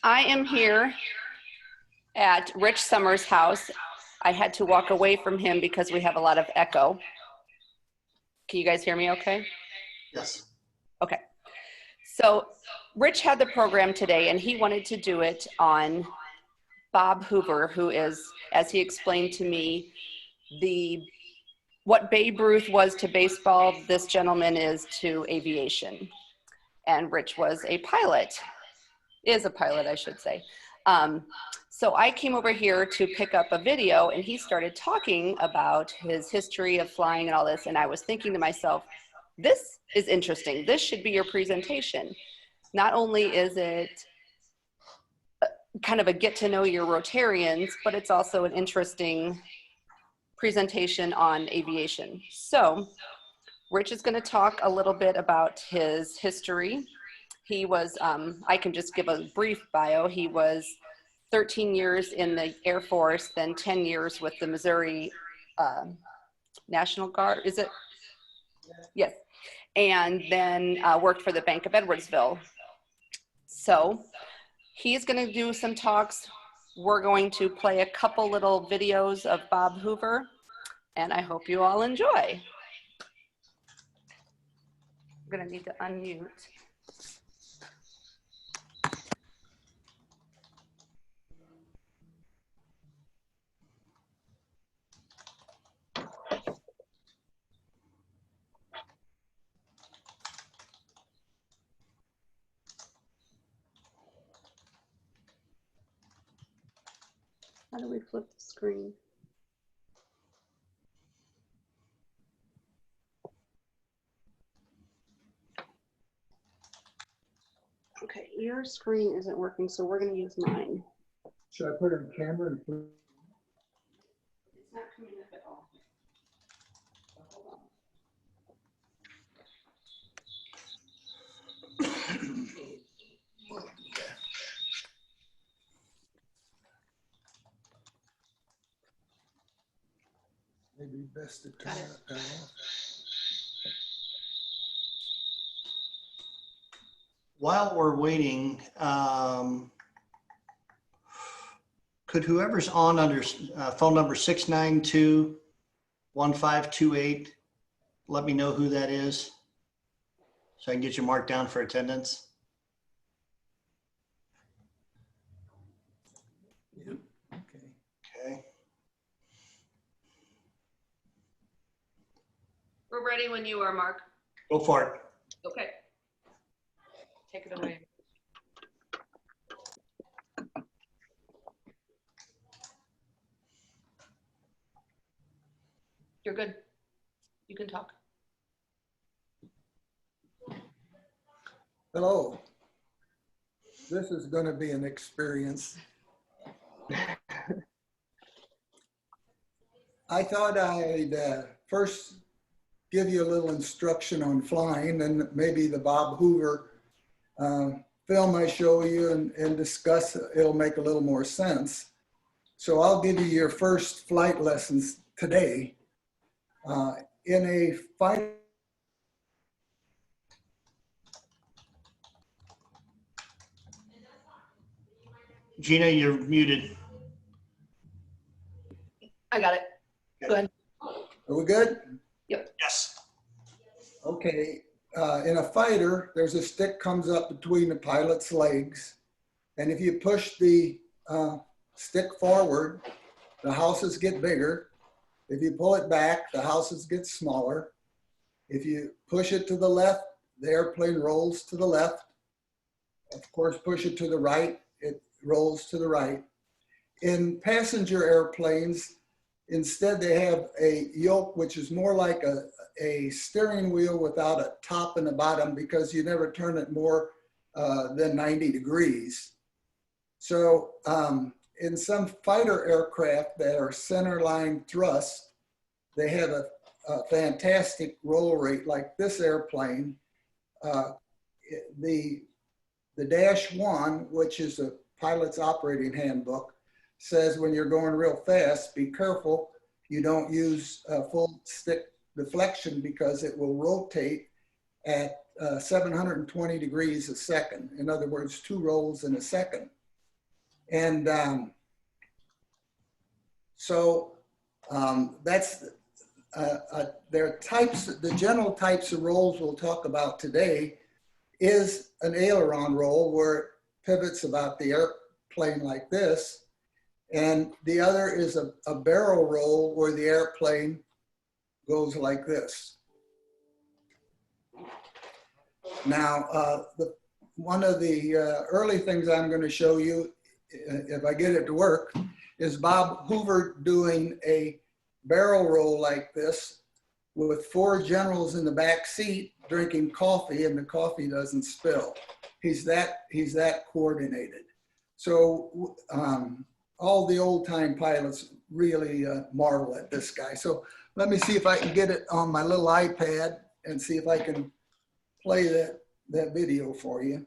I am here at Rich Sommer's house. I had to walk away from him because we have a lot of echo. Can you guys hear me okay? Yes. Okay. So Rich had the program today and he wanted to do it on Bob Hoover, who is, as he explained to me, what Babe Ruth was to baseball, this gentleman is to aviation. And Rich was a pilot, is a pilot, I should say. So I came over here to pick up a video and he started talking about his history of flying and all this. And I was thinking to myself, this is interesting. This should be your presentation. Not only is it kind of a get to know your Rotarians, but it's also an interesting presentation on aviation. So Rich is going to talk a little bit about his history. He was, I can just give a brief bio. He was 13 years in the Air Force, then 10 years with the Missouri National Guard, is it? Yes. And then worked for the Bank of Edwardsville. So he's going to do some talks. We're going to play a couple little videos of Bob Hoover, and I hope you all enjoy. I'm going to need to unmute. How do we flip the screen? Okay, your screen isn't working, so we're going to use mine. Should I put it on camera and put? It's not coming up at all. Hold on. Maybe best to turn that off. While we're waiting, could whoever's on under phone number 692-1528 let me know who that is so I can get you marked down for attendance? Yep. Okay. Okay. We're ready when you are, Mark. Go for it. Okay. Take it away. You're good. You can talk. Hello. This is going to be an experience. I thought I'd first give you a little instruction on flying and maybe the Bob Hoover film I show you and discuss, it'll make a little more sense. So I'll give you your first flight lessons today. In a fight. Gina, you're muted. I got it. Go ahead. Are we good? Yep. Yes. Okay. In a fighter, there's a stick comes up between the pilot's legs. And if you push the stick forward, the houses get bigger. If you pull it back, the houses get smaller. If you push it to the left, the airplane rolls to the left. Of course, push it to the right, it rolls to the right. In passenger airplanes, instead they have a yoke, which is more like a steering wheel without a top and a bottom because you never turn it more than 90 degrees. So in some fighter aircraft that are centerline thrust, they have a fantastic roll rate like this airplane. The Dash 1, which is a pilot's operating handbook, says when you're going real fast, be careful you don't use full stick deflection because it will rotate at 720 degrees a second. In other words, 2 rolls in a second. And so that's, there are types, the general types of roles we'll talk about today is an aileron roll where it pivots about the airplane like this. And the other is a barrel roll where the airplane goes like this. Now, one of the early things I'm going to show you, if I get it to work, is Bob Hoover doing a barrel roll like this with 4 generals in the back seat drinking coffee, and the coffee doesn't spill. He's that coordinated. So all the old time pilots really marvel at this guy. So let me see if I can get it on my little iPad and see if I can play that video for you.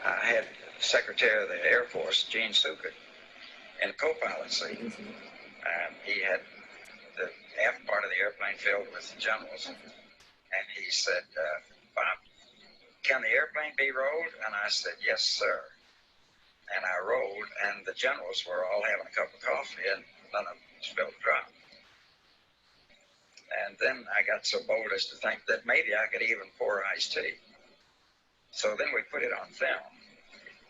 I had Secretary of the Air Force, Gene Sucre, in the co-pilot seat. He had the aft part of the airplane filled with generals. And he said, Bob, can the airplane be rolled? And I said, yes, sir. And I rolled, and the generals were all having a cup of coffee, and none of them spilled a drop. And then I got so bold as to think that maybe I could even pour iced tea. So then we put it on film.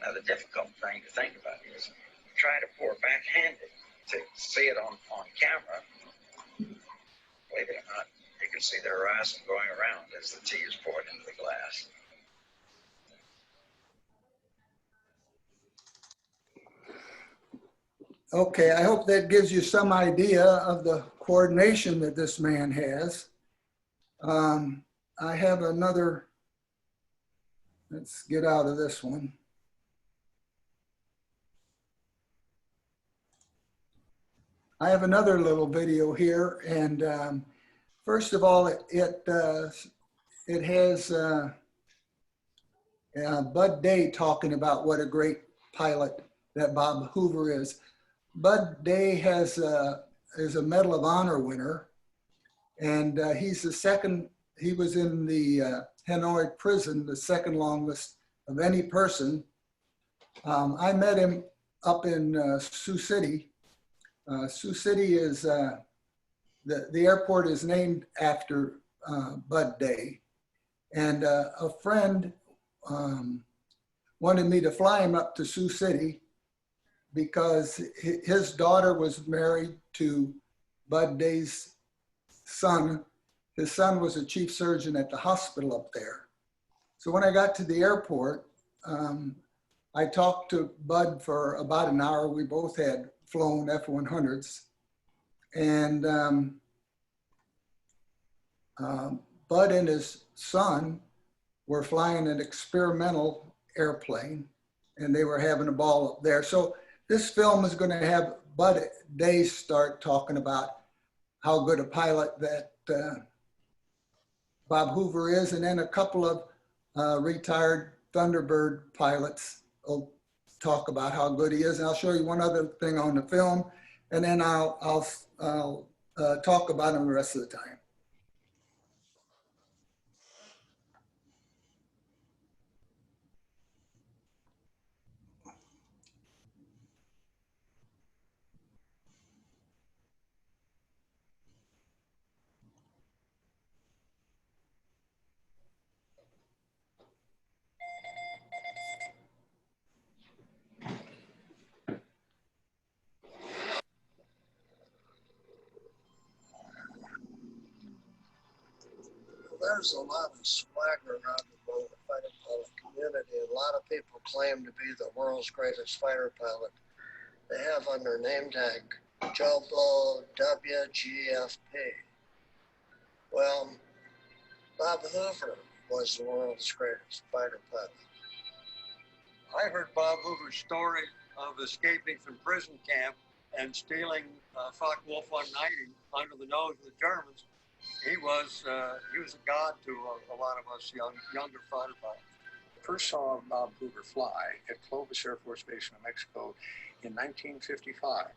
Now, the difficult thing to think about is try to pour backhanded to see it on camera. Believe it or not, you can see the horizon going around as the tea is poured into the glass. Okay, I hope that gives you some idea of the coordination that this man has. I have another, let's get out of this one. I have another little video here, and first of all, it has Bud Day talking about what a great pilot that Bob Hoover is. Bud Day is a Medal of Honor winner, and he's the second. He was in the Hanoi prison, the second longest of any person. I met him up in Sioux City. Sioux City is, the airport is named after Bud Day. And a friend wanted me to fly him up to Sioux City because his daughter was married to Bud Day's son. His son was a chief surgeon at the hospital up there. So when I got to the airport, I talked to Bud for about an hour. We both had flown F-100s. And Bud and his son were flying an experimental airplane, and they were having a ball up there. So this film is going to have Bud Day start talking about how good a pilot that Bob Hoover is, and then a couple of retired Thunderbird pilots will talk about how good he is. And I'll show you one other thing on the film, and then I'll talk about him the rest of the time. There's a lot of swagger around the fighter pilot community. A lot of people claim to be the world's greatest fighter pilot. They have on their name tag, Jobo WGFP. Well, Bob Hoover was the world's greatest fighter pilot. I heard Bob Hoover's story of escaping from prison camp and stealing Focke-Wulf 190 under the nose of the Germans he was a god to a lot of us younger fighter pilots. First saw Bob Hoover fly at Clovis Air Force Base, New Mexico in 1955.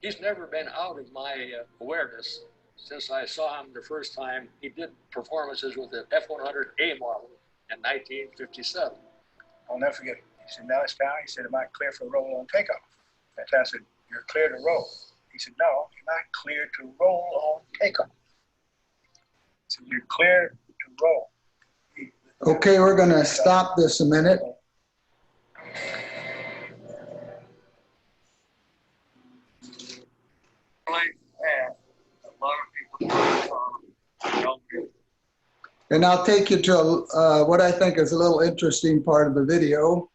He's never been out of my awareness since I saw him the first time. He did performances with the F-100A model in 1957. I'll never forget it. He said, now it's time. He said, am I clear for roll on takeoff? And I said, you're clear to roll. He said, no, you're not clear to roll on takeoff. He said, you're clear to roll. Okay, we're going to stop this a minute. A lot of people. And I'll take you to what I think is a little interesting part of the video.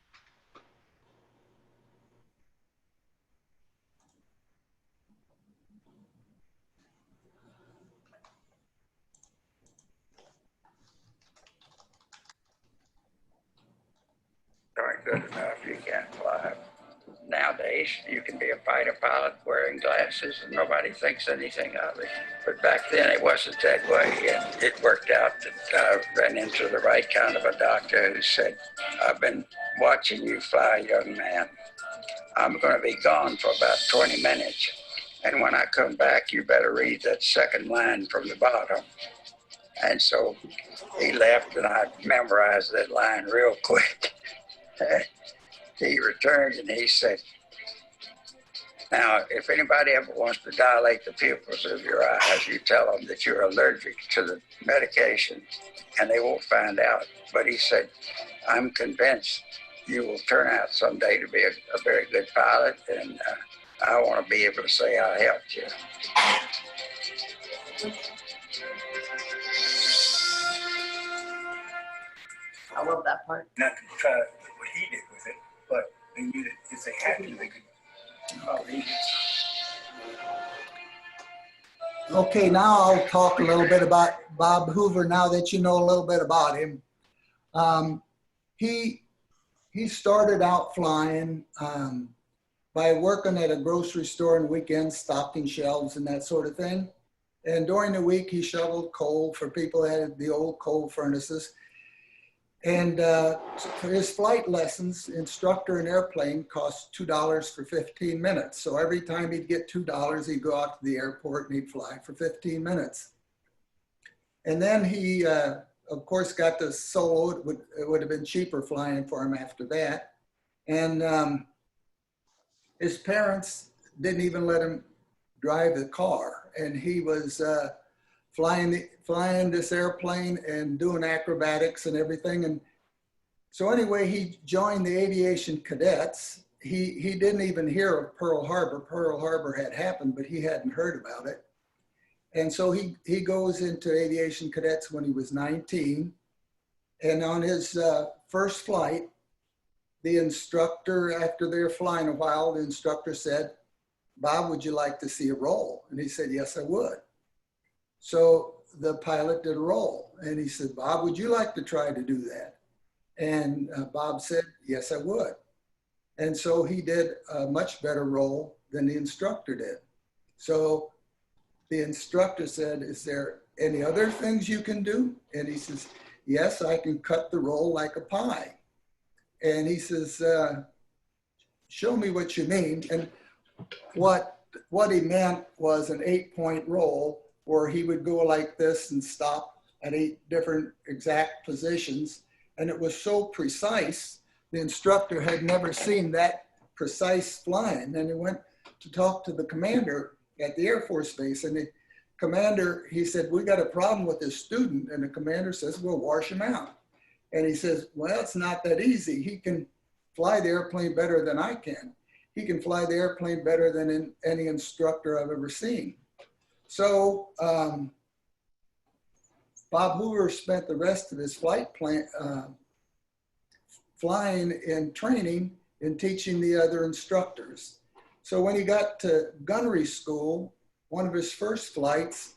Darn good enough, you can't fly. Nowadays, you can be a fighter pilot wearing glasses and nobody thinks anything of it. But back then, it wasn't that way. And it worked out that I ran into the right kind of a doctor who said, I've been watching you fly, young man. I'm going to be gone for about 20 minutes. And when I come back, you better read that second line from the bottom. And so he left and I memorized that line real quick. He returned and he said, now, if anybody ever wants to dilate the pupils of your eyes, you tell them that you're allergic to the medication and they won't find out. But he said, I'm convinced you will turn out someday to be a very good pilot, and I want to be able to say I helped you. I love that part. Not to try what he did with it, but they knew that if they had to, they could read it. Okay, now I'll talk a little bit about Bob Hoover now that you know a little bit about him. He started out flying by working at a grocery store on weekends, stocking shelves and that sort of thing. And during the week, he shoveled coal for people that had the old coal furnaces. And for his flight lessons, instructor in airplane cost $2 for 15 minutes. So every time he'd get $2, he'd go out to the airport and he'd fly for 15 minutes. And then he, of course, got the solo. It would have been cheaper flying for him after that. And his parents didn't even let him drive the car. And he was flying this airplane and doing acrobatics and everything. And so anyway, he joined the aviation cadets. He didn't even hear of Pearl Harbor. Pearl Harbor had happened, but he hadn't heard about it. And so he goes into aviation cadets when he was 19. And on his first flight, the instructor, after they were flying a while, the instructor said, Bob, would you like to see a roll? And he said, yes, I would. So the pilot did a roll and he said, Bob, would you like to try to do that? And Bob said, yes, I would. And so he did a much better roll than the instructor did. So the instructor said, is there any other things you can do? And he says, yes, I can cut the roll like a pie. And he says, show me what you mean. And what he meant was an 8-point roll where he would go like this and stop at 8 different exact positions. And it was so precise, the instructor had never seen that precise flying. And he went to talk to the commander at the Air Force Base. And the commander, he said, we got a problem with this student. And the commander says, we'll wash him out. And he says, well, it's not that easy. He can fly the airplane better than I can. He can fly the airplane better than any instructor I've ever seen. So Bob Hoover spent the rest of his flight plan flying and training and teaching the other instructors. So when he got to gunnery school, one of his first flights,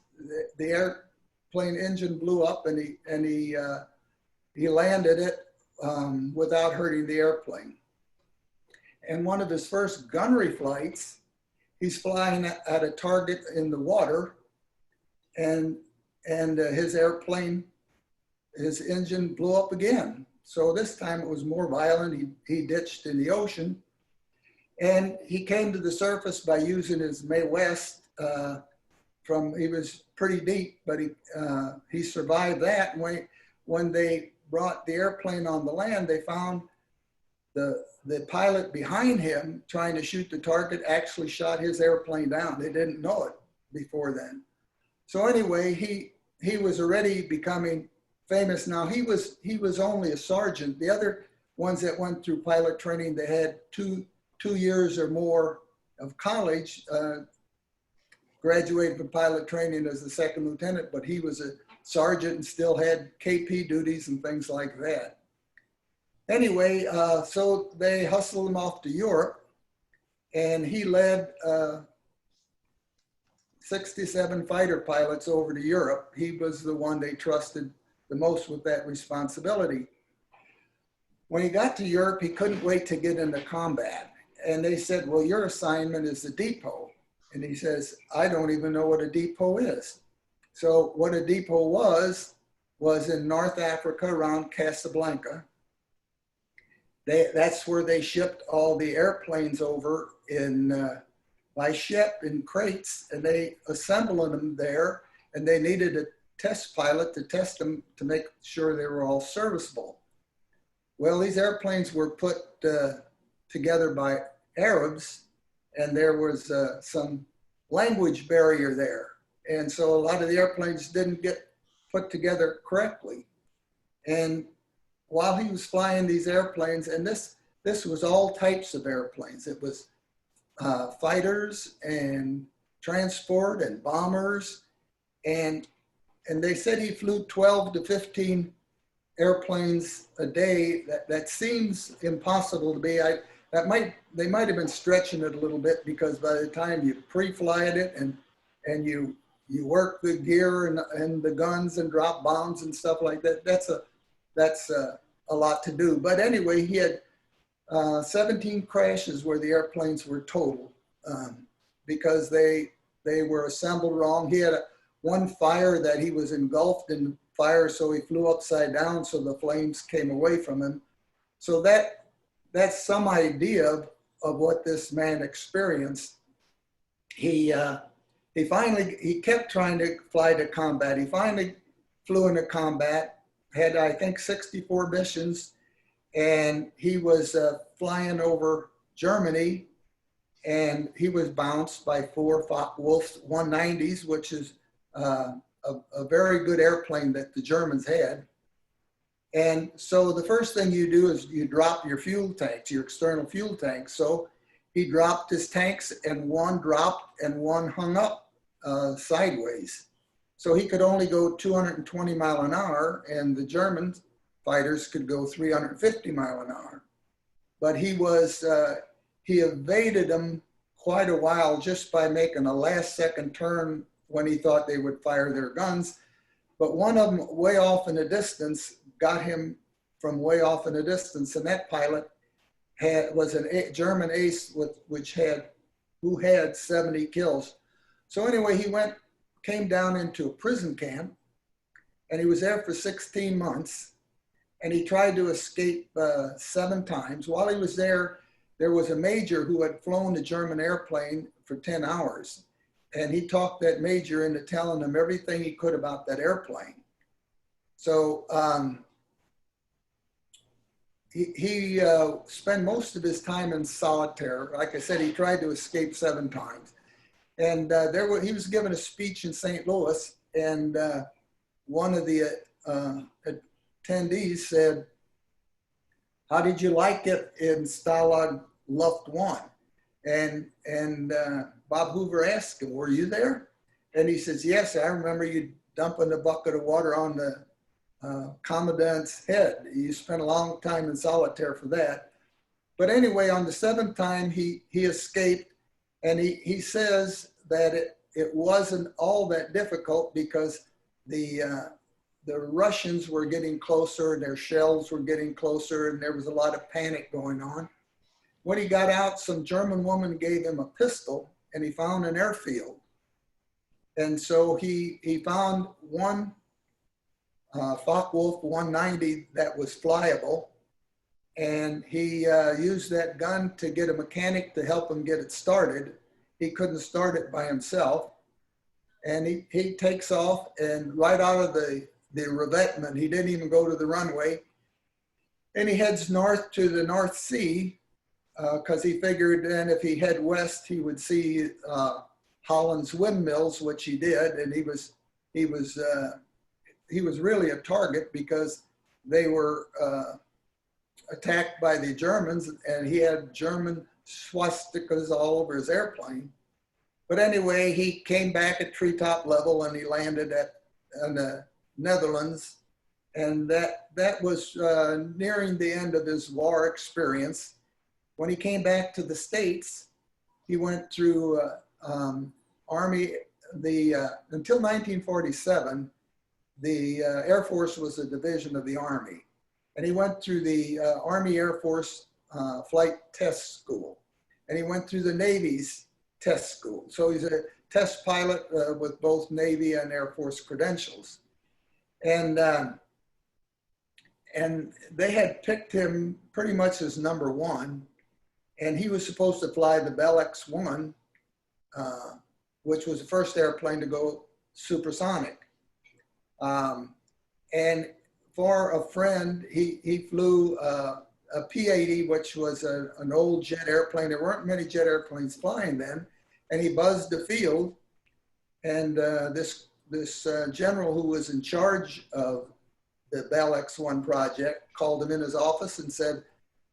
the airplane engine blew up and he landed it without hurting the airplane. And one of his first gunnery flights, he's flying at a target in the water, and and his airplane, his engine blew up again. So this time it was more violent. He ditched in the ocean, and he came to the surface by using his Mae West. He was pretty deep, but he survived that. And when they brought the airplane on the land, they found the pilot behind him trying to shoot the target actually shot his airplane down. They didn't know it before then. So anyway, he was already becoming famous. Now he was only a sergeant. The other ones that went through pilot training, they had two years or more of college, graduated from pilot training as a second lieutenant, but he was a sergeant and still had KP duties and things like that. Anyway, so they hustled him off to Europe, and he led 67 fighter pilots over to Europe. He was the one they trusted the most with that responsibility. When he got to Europe, he couldn't wait to get into combat. And they said, well, your assignment is the depot. And he says, I don't even know what a depot is. So what a depot was in North Africa around Casablanca. That's where they shipped all the airplanes over by ship in crates, and they assembled them there, and they needed a test pilot to test them to make sure they were all serviceable. Well, these airplanes were put together by Arabs, and there was some language barrier there. And so a lot of the airplanes didn't get put together correctly. And while he was flying these airplanes, and this was all types of airplanes. It was fighters and transport and bombers. And they said he flew 12 to 15 airplanes a day. That seems impossible to be. They might have been stretching it a little bit, because by the time you pre-flight it and you work the gear and the guns and drop bombs and stuff like that, that's a lot to do. But anyway, he had 17 crashes where the airplanes were totaled because they were assembled wrong. He had one fire that he was engulfed in fire, so he flew upside down, so the flames came away from him. So that's some idea of what this man experienced. He kept trying to fly to combat. He finally flew into combat, had I think 64 missions, and he was flying over Germany, and he was bounced by 4 Focke-Wulf 190s, which is a very good airplane that the Germans had. And so the first thing you do is you drop your fuel tanks, your external fuel tanks. So he dropped his tanks, and one dropped and one hung up sideways. So he could only go 220 mile an hour, and the German fighters could go 350 mile an hour. But he evaded them quite a while just by making a last second turn when he thought they would fire their guns. But one of them way off in the distance got him from way off in the distance, and that pilot was a German ace who had 70 kills. So anyway, he came down into a prison camp, and he was there for 16 months, and he tried to escape 7 times. While he was there was a major who had flown a German airplane for 10 hours, and he talked that major into telling him everything he could about that airplane. So he spent most of his time in solitaire. Like I said, he tried to escape 7 times. And he was given a speech in St. Louis, and one of the attendees said, "How did you like it in Stalag Luft 1?" And Bob Hoover asked him, "Were you there?" And he says, "Yes, I remember you dumping a bucket of water on the commandant's head. You spent a long time in solitaire for that." But anyway, on the 7th time, he escaped, and he says that it wasn't all that difficult because the Russians were getting closer, and their shells were getting closer, and there was a lot of panic going on. When he got out, some German woman gave him a pistol, and he found an airfield. And so he found one Focke-Wulf 190 that was flyable. And he used that gun to get a mechanic to help him get it started. He couldn't start it by himself. And he takes off, and right out of the revetment, he didn't even go to the runway. And he heads north to the North Sea, because he figured then if he head west, he would see Holland's windmills, which he did. And he was really a target because they were attacked by the Germans, and he had German swastikas all over his airplane. But anyway, he came back at treetop level, and he landed in the Netherlands. And that was nearing the end of his war experience. When he came back to the States, he went through Army, until 1947, the Air Force was a division of the Army. And he went through the Army Air Force Flight Test School. And he went through the Navy's test school. So he's a test pilot with both Navy and Air Force credentials. And they had picked him pretty much as number one. And he was supposed to fly the Bell X-1, which was the first airplane to go supersonic. And for a friend, he flew a P-80, which was an old jet airplane. There weren't many jet airplanes flying then. And he buzzed the field. And this general who was in charge of the Bell X-1 project called him in his office and said,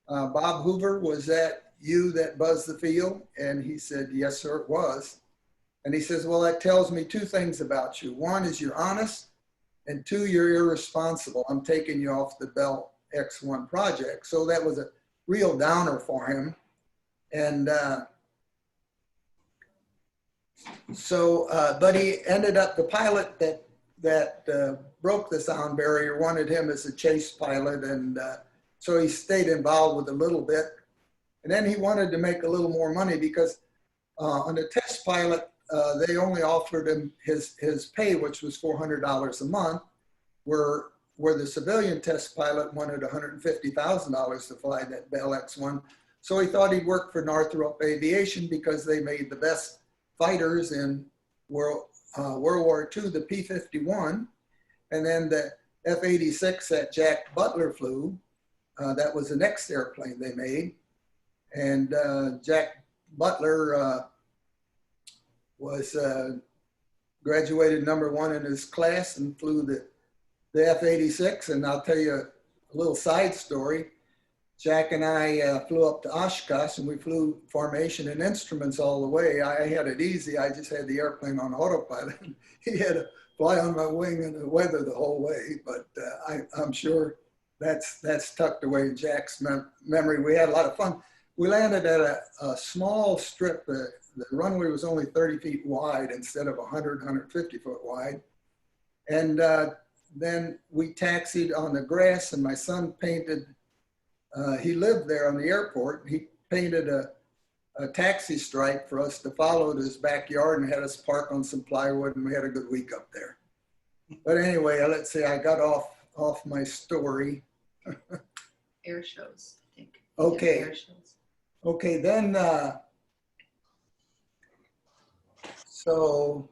Bob Hoover, was that you that buzzed the field? And he said, yes, sir, it was. And he says, well, that tells me two things about you. One is you're honest, and two, you're irresponsible. I'm taking you off the Bell X-1 project. So that was a real downer for him. And but he ended up, the pilot that broke the sound barrier wanted him as a chase pilot. And so he stayed involved with a little bit. And then he wanted to make a little more money because on the test pilot, they only offered him his pay, which was $400 a month, where the civilian test pilot wanted $150,000 to fly that Bell X-1. So he thought he'd work for Northrop Aviation because they made the best fighters in World War II, the P-51, and then the F-86 that Jack Butler flew. That was the next airplane they made. And Jack Butler was graduated #1 in his class and flew the F-86. And I'll tell you a little side story. Jack and I flew up to Oshkosh, and we flew formation and instruments all the way. I had it easy. I just had the airplane on autopilot. He had to fly on my wing in the weather the whole way. But I'm sure that's tucked away in Jack's memory. We had a lot of fun. We landed at a small strip. The runway was only 30 feet wide instead of 150 foot wide. And then we taxied on the grass, and my son painted, he lived there on the airport. He painted a taxi stripe for us to follow to his backyard and had us park on some plywood, and we had a good week up there. But anyway, let's see, I got off my story. Air shows, I think. Okay. Yeah, air shows. Okay, then, so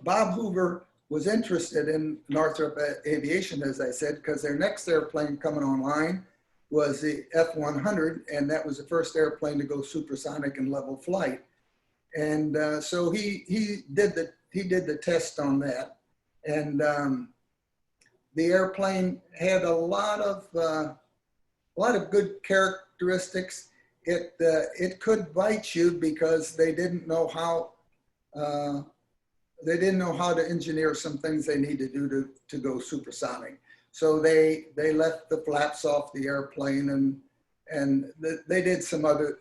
Bob Hoover was interested in Northrop Aviation, as I said, because their next airplane coming online was the F-100, and that was the first airplane to go supersonic in level flight. And so he did the test on that, and the airplane had a lot of good characteristics. It could bite you because they didn't know how to engineer some things they need to do to go supersonic. So they left the flaps off the airplane, and they did some other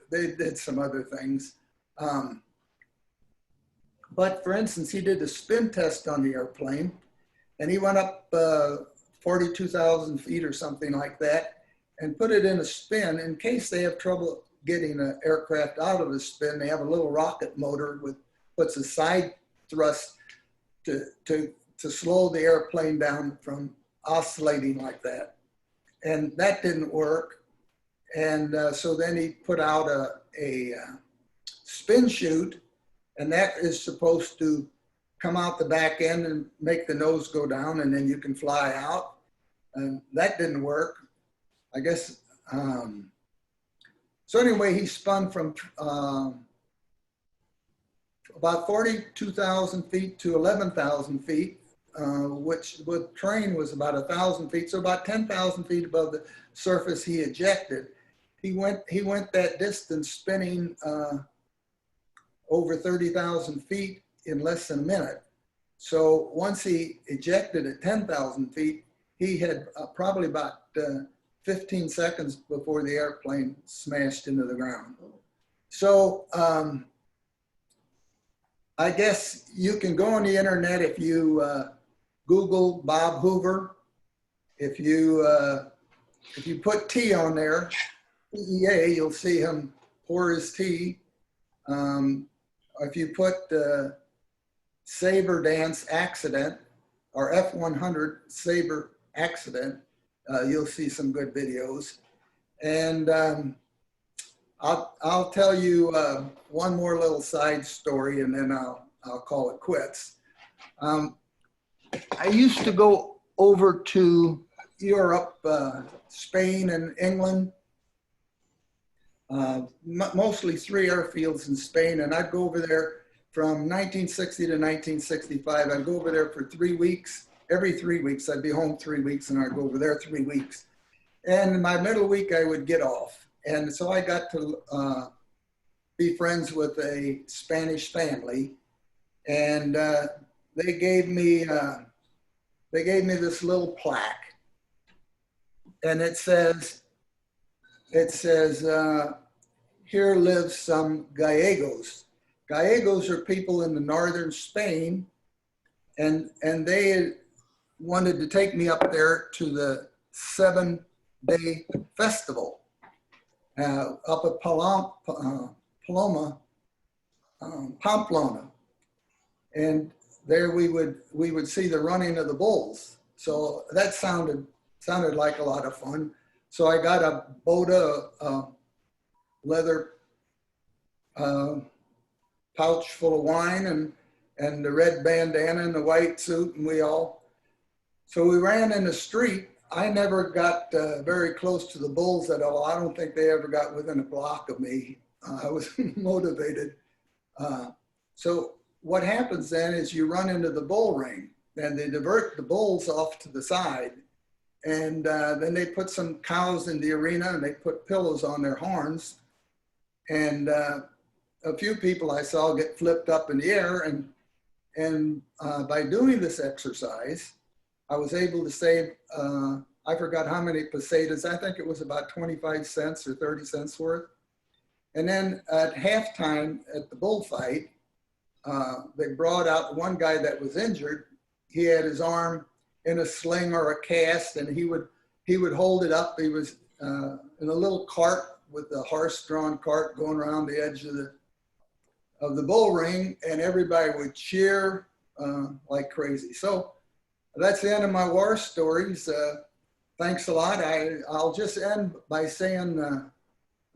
things. But for instance, he did a spin test on the airplane, and he went up 42,000 feet or something like that, and put it in a spin in case they have trouble getting an aircraft out of a spin. They have a little rocket motor with puts a side thrust to slow the airplane down from oscillating like that. And that didn't work. And so then he put out a spin chute, and that is supposed to come out the back end and make the nose go down, and then you can fly out. And that didn't work, I guess. So anyway, he spun from about 42,000 feet to 11,000 feet, which with train was about 1,000 feet. So about 10,000 feet above the surface, he ejected. He went that distance spinning over 30,000 feet in less than a minute. So once he ejected at 10,000 feet, he had probably about 15 seconds before the airplane smashed into the ground. So I guess you can go on the internet if you Google Bob Hoover. If you put tea on there, TEA, you'll see him pour his tea. If you put Saber Dance Accident or F100 Saber Accident, you'll see some good videos. And I'll tell you one more little side story, and then I'll call it quits. I used to go over to Europe, Spain and England, mostly 3 airfields in Spain, and I'd go over there from 1960 to 1965. I'd go over there for 3 weeks. Every 3 weeks, I'd be home 3 weeks, and I'd go over there 3 weeks. And my middle week, I would get off. And so I got to be friends with a Spanish family, and they gave me this little plaque, and it says, here live some Gallegos. Gallegos are people in the northern Spain, and they wanted to take me up there to the 7-day festival up at Pamplona. And there we would see the running of the bulls. So that sounded like a lot of fun. So I got a Boda leather pouch full of wine and the red bandana and the white suit, and so we ran in the street. I never got very close to the bulls at all. I don't think they ever got within a block of me. I was motivated. So what happens then is you run into the bull ring, and they divert the bulls off to the side. And then they put some cows in the arena, and they put pillows on their horns. And a few people I saw get flipped up in the air. And by doing this exercise, I was able to save, I forgot how many pesetas. I think it was about 25 cents or 30 cents worth. And then at halftime at the bullfight, they brought out one guy that was injured. He had his arm in a sling or a cast, and he would hold it up. He was in a little cart with a horse-drawn cart going around the edge of the bull ring, and everybody would cheer like crazy. So that's the end of my war stories. Thanks a lot. I'll just end by saying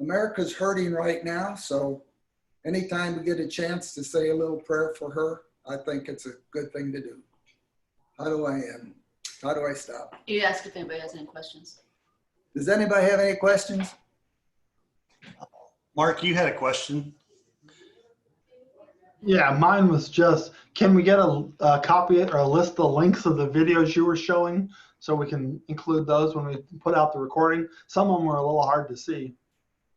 America's hurting right now, so anytime we get a chance to say a little prayer for her, I think it's a good thing to do. How do I end? How do I stop? You ask if anybody has any questions. Does anybody have any questions? Mark, you had a question. Yeah, mine was just, can we get a copy or a list of links of the videos you were showing so we can include those when we put out the recording? Some of them were a little hard to see.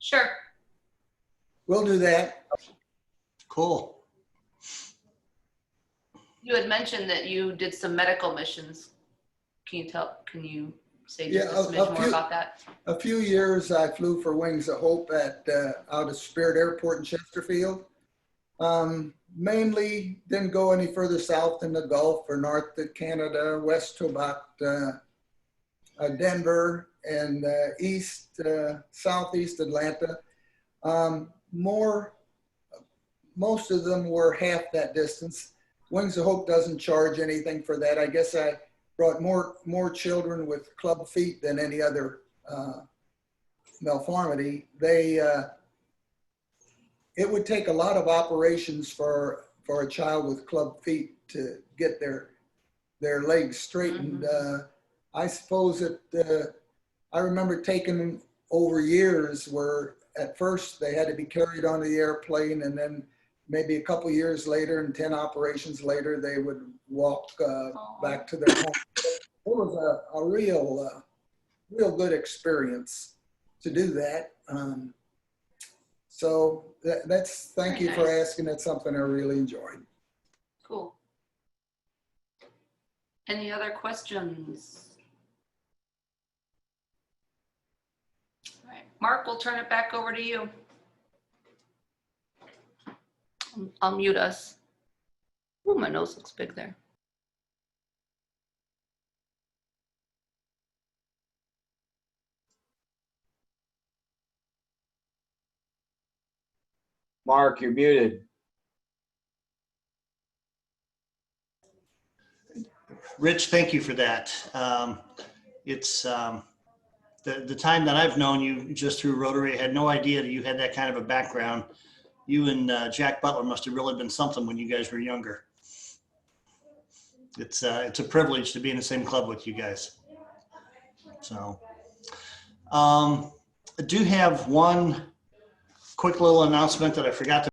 Sure. We'll do that. Cool. You had mentioned that you did some medical missions. Can you say just a smidge more about that? A few years I flew for Wings of Hope out of Spirit Airport in Chesterfield. Mainly didn't go any further south than the Gulf or north to Canada, west to about Denver, and southeast Atlanta. Most of them were half that distance. Wings of Hope doesn't charge anything for that. I guess I brought more children with club feet than any other malformity. It would take a lot of operations for a child with club feet to get their legs straightened. I suppose that I remember taking over years where at first they had to be carried onto the airplane, and then maybe a couple years later and 10 operations later, they would walk back to their home. It was a real good experience to do that. So that's, thank you for asking. That's something I really enjoyed. Cool. Any other questions? All right, Mark, we'll turn it back over to you. I'll mute us. Ooh, my nose looks big there. Mark, you're muted. Rich, thank you for that. It's the time that I've known you just through Rotary, I had no idea that you had that kind of a background. You and Jack Butler must have really been something when you guys were younger. It's a privilege to be in the same club with you guys. So I do have one quick little announcement that I forgot to